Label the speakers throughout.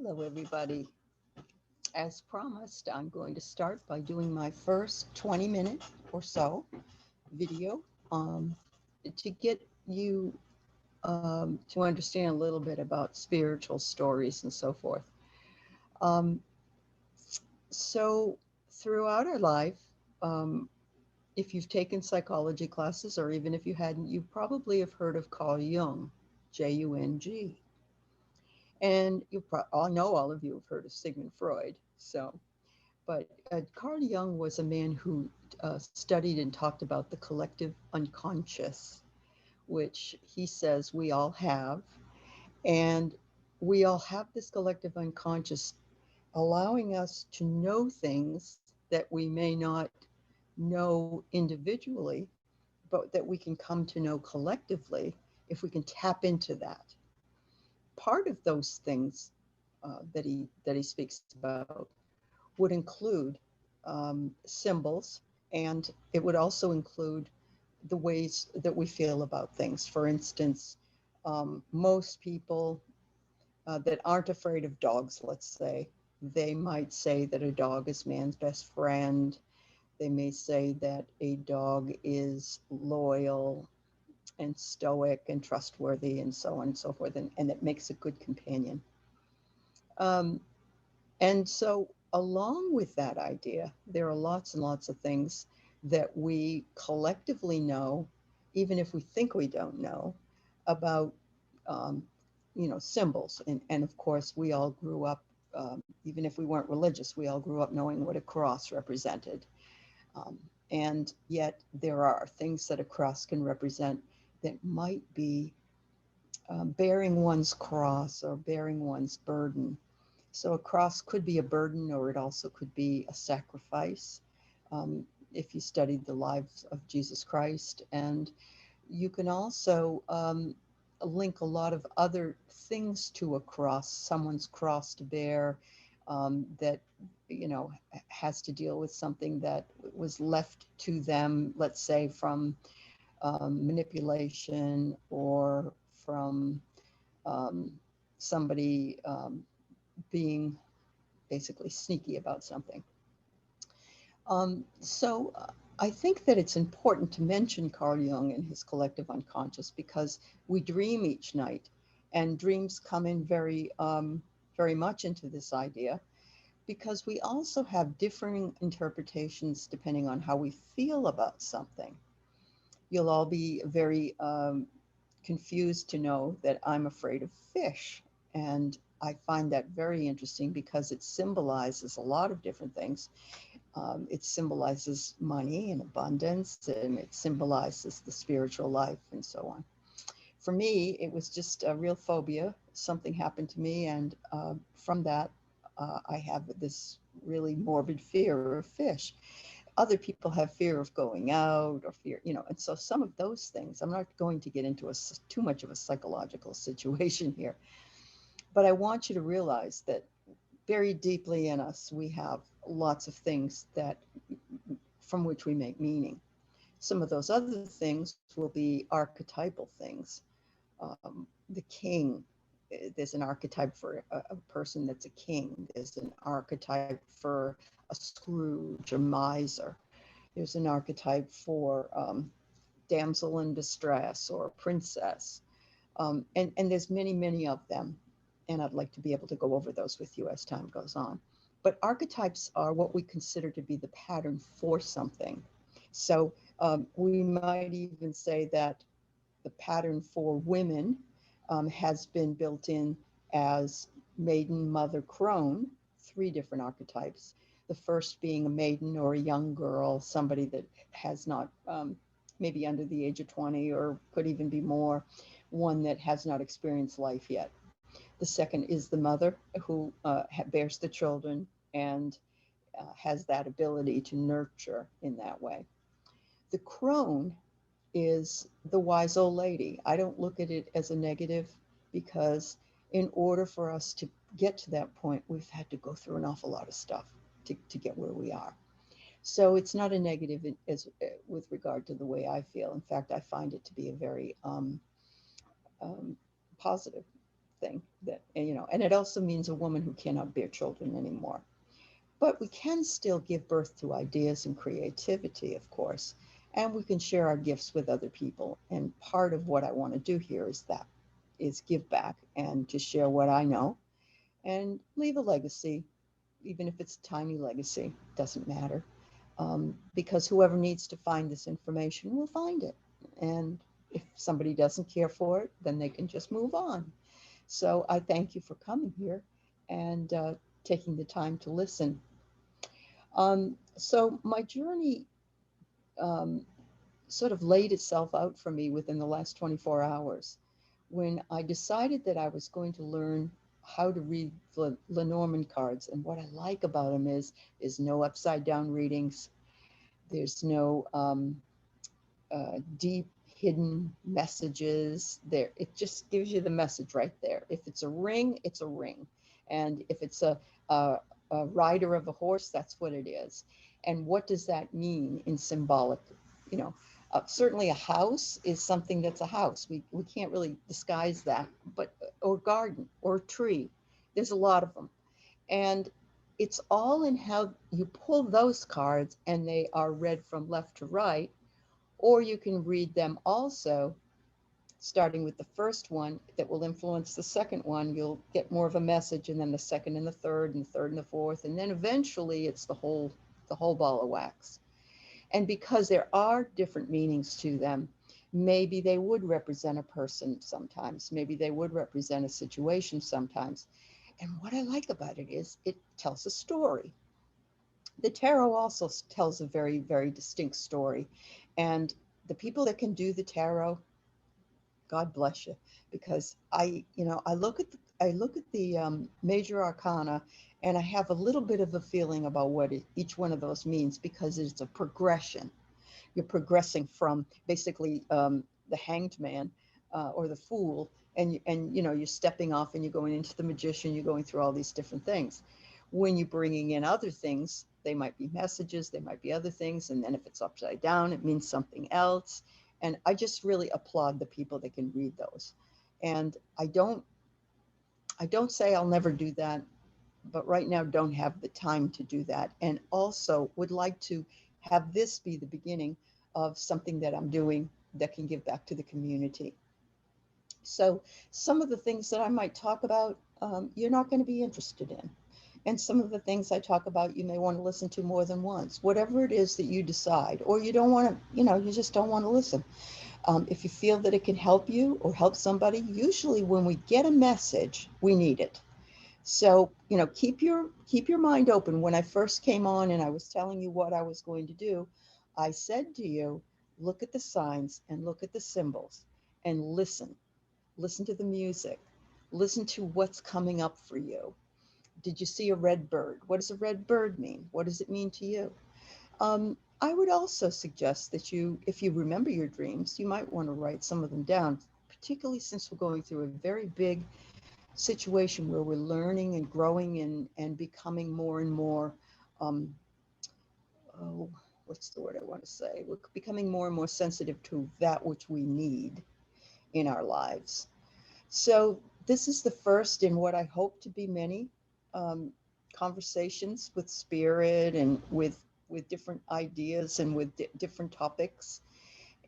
Speaker 1: Hello, everybody. As promised, I'm going to start by doing my first 20-minute or so video um, to get you to understand a little bit about spiritual stories and so forth. Um, so, throughout our life, um, if you've taken psychology classes, or even if you hadn't, you probably have heard of Carl Jung, Jung. And I know all of you have heard of Sigmund Freud. But Carl Jung was a man who studied and talked about the collective unconscious, which he says we all have. And we all have this collective unconscious allowing us to know things that we may not know individually, but that we can come to know collectively if we can tap into that. Part of those things that he speaks about would include symbols, and it would also include the ways that we feel about things. For instance, most people that aren't afraid of dogs, let's say, they might say that a dog is man's best friend. They may say that a dog is loyal and stoic and trustworthy and so on and so forth, and it makes a good companion. Um, And so, along with that idea, there are lots and lots of things that we collectively know, even if we think we don't know, about, um, symbols. And of course, we all grew up, even if we weren't religious, we all grew up knowing what a cross represented. Um, and yet, there are things that a cross can represent that might be bearing one's cross or bearing one's burden. So a cross could be a burden, or it also could be a sacrifice. If you studied the lives of Jesus Christ, and you can also link a lot of other things to a cross, someone's cross to bear, that has to deal with something that was left to them, let's say from manipulation, or from um, somebody being basically sneaky about something. So I think that it's important to mention Carl Jung and his collective unconscious, because we dream each night, and dreams come in very much into this idea, because we also have differing interpretations depending on how we feel about something. You'll all be very confused to know that I'm afraid of fish. And I find that very interesting because it symbolizes a lot of different things. It symbolizes money and abundance, and it symbolizes the spiritual life and so on. For me, it was just a real phobia. Something happened to me, and from that, I have this really morbid fear of fish. Other people have fear of going out, or fear, and so some of those things, I'm not going to get into too much of a psychological situation here, but I want you to realize that very deeply in us, we have lots of things that from which we make meaning. Some of those other things will be archetypal things. The king, there's an archetype for a person that's a king. There's an archetype for a Scrooge, a miser. There's an archetype for damsel in distress or princess. And there's many, many of them. And I'd like to be able to go over those with you as time goes on. But archetypes are what we consider to be the pattern for something. So we might even say that the pattern for women has been built in as maiden, mother, crone, three different archetypes. The first being a maiden or a young girl, somebody that has not, maybe under the age of 20, or could even be more, one that has not experienced life yet. The second is the mother, who bears the children and has that ability to nurture in that way. The crone is the wise old lady. I don't look at it as a negative, because in order for us to get to that point, we've had to go through an awful lot of stuff to get where we are. So it's not a negative with regard to the way I feel. In fact, I find it to be a very positive thing. thing that, and it also means a woman who cannot bear children anymore. But we can still give birth to ideas and creativity, of course, and we can share our gifts with other people. And part of what I want to do here is give back and to share what I know and leave a legacy, even if it's a tiny legacy, doesn't matter. Because whoever needs to find this information will find it. And if somebody doesn't care for it, then they can just move on. So I thank you for coming here and taking the time to listen. So my journey um, sort of laid itself out for me within the last 24 hours when I decided that I was going to learn how to read Lenormand cards. And what I like about them is there's no upside down readings. There's no deep hidden messages there. It just gives you the message right there. If it's a ring, it's a ring. And if it's a rider of a horse, that's what it is. And what does that mean in symbolic? You know, certainly a house is something that's a house. We can't really disguise that, but or garden or tree. There's a lot of them. And it's all in how you pull those cards and they are read from left to right, or you can read them also starting with the first one that will influence the second one. You'll get more of a message, and then the second and the third and the third and the fourth, and then eventually it's the whole ball of wax. And because there are different meanings to them, maybe they would represent a person sometimes, maybe they would represent a situation sometimes. And what I like about it is it tells a story. The tarot also tells a very, very distinct story. And the people that can do the tarot, God bless you, because I look at the major arcana, and I have a little bit of a feeling about what each one of those means, because it's a progression. You're progressing from basically the hanged man or the fool, and you're stepping off and you're going into the magician. You're going through all these different things. When you're bringing in other things, they might be messages, they might be other things, and then if it's upside down, it means something else. And I just really applaud the people that can read those. And I don't say I'll never do that, but right now don't have the time to do that. And also would like to have this be the beginning of something that I'm doing that can give back to the community. So some of the things that I might talk about, you're not going to be interested in. And some of the things I talk about, you may want to listen to more than once, whatever it is that you decide, or you don't want to, you just don't want to listen. If you feel that it can help you or help somebody, usually when we get a message, we need it. So, keep your mind open. When I first came on and I was telling you what I was going to do, I said to you, look at the signs and look at the symbols and listen. Listen to the music. Listen to what's coming up for you. Did you see a red bird? What does a red bird mean? What does it mean to you? I would also suggest that if you remember your dreams, you might want to write some of them down, particularly since we're going through a very big situation where we're learning and growing and becoming more and more, oh, what's the word I want to say? We're becoming more and more sensitive to that which we need in our lives. So this is the first in what I hope to be many conversations with spirit and with different ideas and with different topics.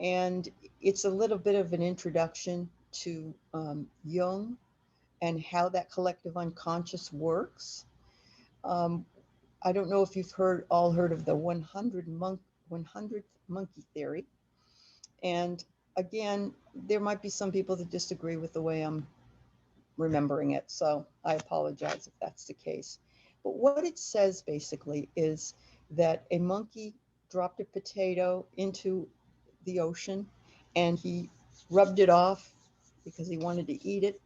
Speaker 1: And it's a little bit of an introduction to Jung and how that collective unconscious works. Um, I don't know if you've all heard of the 100th monkey theory. And again, there might be some people that disagree with the way I'm remembering it. So I apologize if that's the case. But what it says basically is that a monkey dropped a potato into the ocean and he rubbed it off because he wanted to eat it.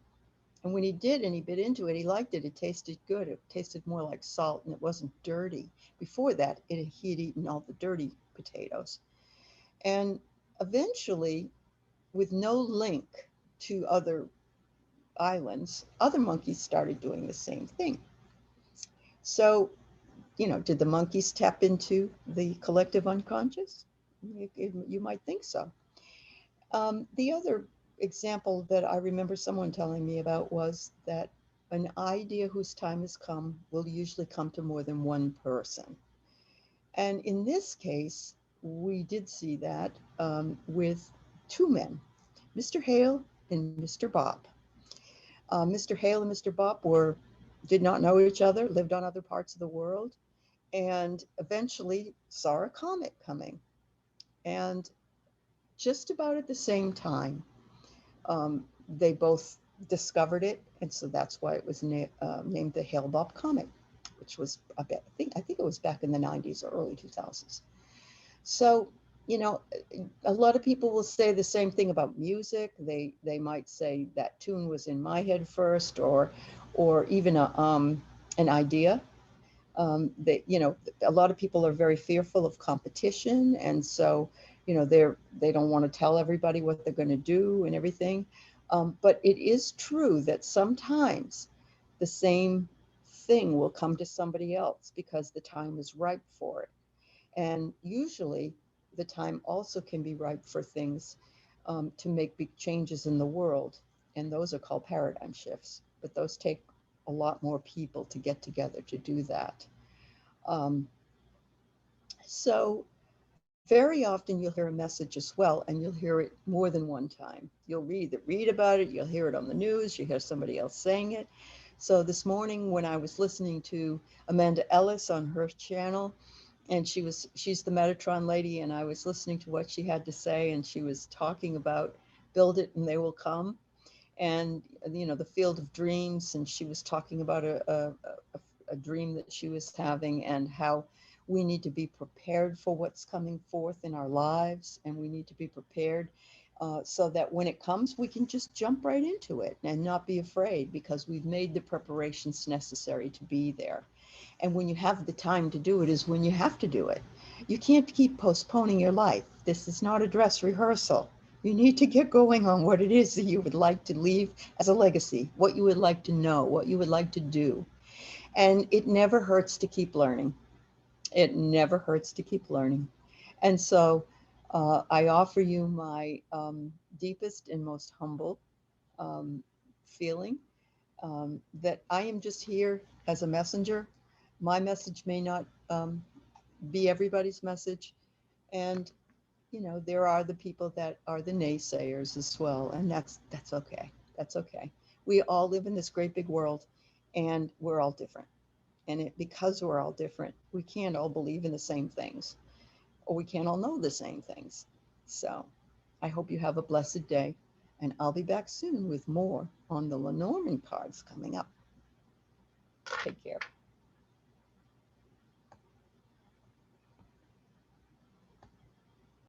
Speaker 1: And when he did and he bit into it, he liked it. It tasted good. It tasted more like salt and it wasn't dirty. Before that, he had eaten all the dirty potatoes. And eventually, with no link to other islands, other monkeys started doing the same thing. So, did the monkeys tap into the collective unconscious? You might think so. The other example that I remember someone telling me about was that an idea whose time has come will usually come to more than one person. And in this case, we did see that with two men, Mr. Hale and Mr. Bob. Mr. Hale and Mr. Bob did not know each other, lived on other parts of the world, and eventually saw a comet coming. And just about at the same time, they both discovered it, and so that's why it was named the Hale-Bopp comet, which was I think it was back in the 90s or early 2000s. So, you know, a lot of people will say the same thing about music. They might say that tune was in my head first, or even an idea. A lot of people are very fearful of competition, and so, they don't want to tell everybody what they're going to do and everything. But it is true that sometimes the same thing will come to somebody else because the time is ripe for it. And usually the time also can be ripe for things to make big changes in the world. And those are called paradigm shifts. But those take a lot more people to get together to do that. So very often you'll hear a message as well, and you'll hear it more than one time. You'll read about it, you'll hear it on the news, you hear somebody else saying it. So this morning when I was listening to Amanda Ellis on her channel, and she's the Metatron lady, and I was listening to what she had to say, and she was talking about build it and they will come, and the field of dreams, and she was talking about a dream that she was having, and how we need to be prepared for what's coming forth in our lives, and we need to be prepared so that when it comes, we can just jump right into it and not be afraid, because we've made the preparations necessary to be there. And when you have the time to do it is when you have to do it. You can't keep postponing your life. This is not a dress rehearsal. You need to get going on what it is that you would like to leave as a legacy, what you would like to know, what you would like to do. And it never hurts to keep learning. It never hurts to keep learning. And so I offer you my deepest and most humble feeling that I am just here as a messenger. My message may not be everybody's message. And, there are the people that are the naysayers as well. And that's okay. That's okay. We all live in this great big world, and we're all different. And because we're all different, we can't all believe in the same things, or we can't all know the same things. So I hope you have a blessed day, and I'll be back soon with more on the Lenormand cards coming up. Take care.